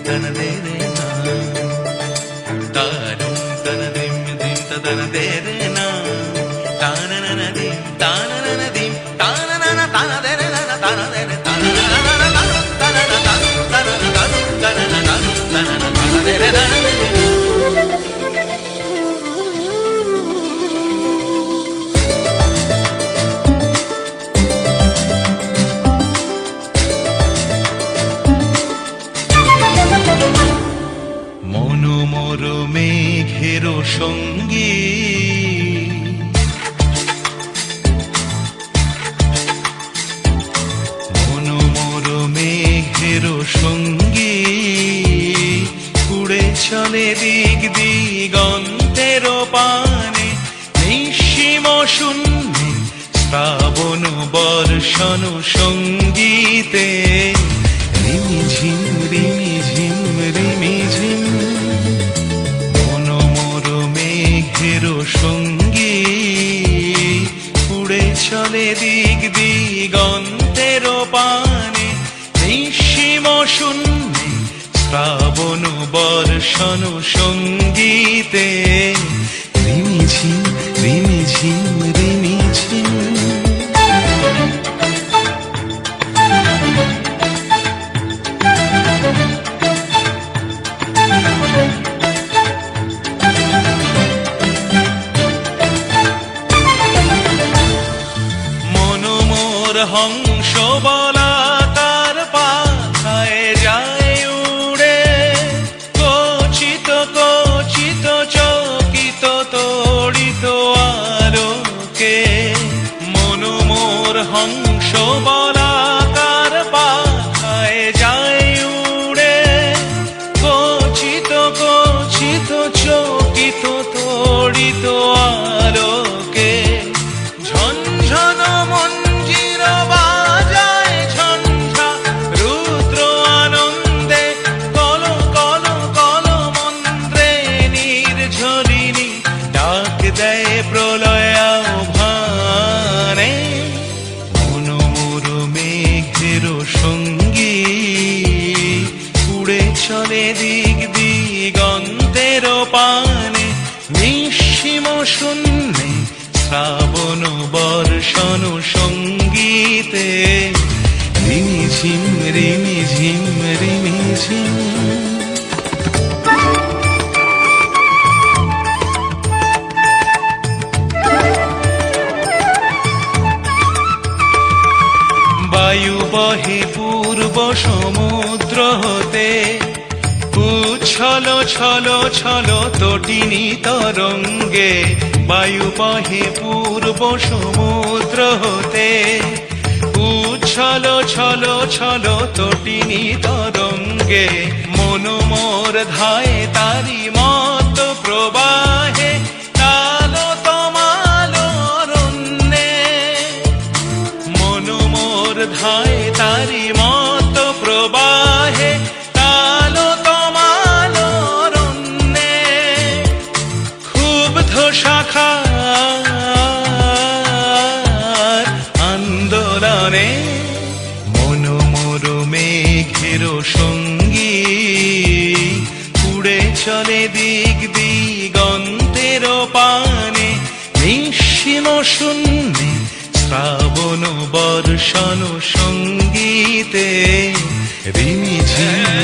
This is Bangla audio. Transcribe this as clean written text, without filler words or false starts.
tana dere na tarum tana dim dim tana dere na tana na dim tana na dim tana na tana dere na tana dere tana na tana na tana dere na মনোমর মেঘের সঙ্গী মনোমর মেঘের সঙ্গী উড়ে চলে দিক দিগন্তের পানে নিঃসীম শূন্যে শ্রাবণ বর্ষণ সঙ্গীতে রিমিঝিম রিমিঝিম রিমিঝিম মনোমর মেঘের সঙ্গী উড়ে চলে দিক দিগন্তের পানে নিঃসীম শূন্যে শ্রাবণ বর্ষণ সঙ্গীতে রিমিঝিম রিমিঝিম রিমিঝিম হংস বলাকার পাখায় যায় উড়ে কচিত কচিত চকিত তড়িত আলোকে মনোমোর হংস বলাকার পাখায় যায় উড়ে কচিত কচিত চকিত তড়িত আলোকে ঝনঝন প্রলয় আহ্বানে মনোমর মেঘের সঙ্গী উড়ে চলে দিক দিগন্তের পানে নিঃসীম শূন্যে শ্রাবণ বর্ষণ সঙ্গীতে রিমিঝিম রিমিঝিম রিমিঝিম বায়ু বহে পূর্ব সমুদ্র হতে উচ্ছল ছল ছল তটিনী তরঙ্গে বায়ু বহে পূর্ব সমুদ্র হতে উচ্ছল ছল ছল তটিনী তরঙ্গে মনোমর ধায় তারি মত প্রবাহে কালো তমালো অরণ্যে মনোমর ধায় তারি মত প্রবাহে কালো তমালো অরণ্যে ক্ষুব্ধ শাখার আন্দোলনে মনোমর মেঘের সঙ্গী উড়ে চলে দিক দিগন্তের পানে নিঃসীম শূন্যে শ্রাবণ বর্ষণ সঙ্গীতে রিমিঝিম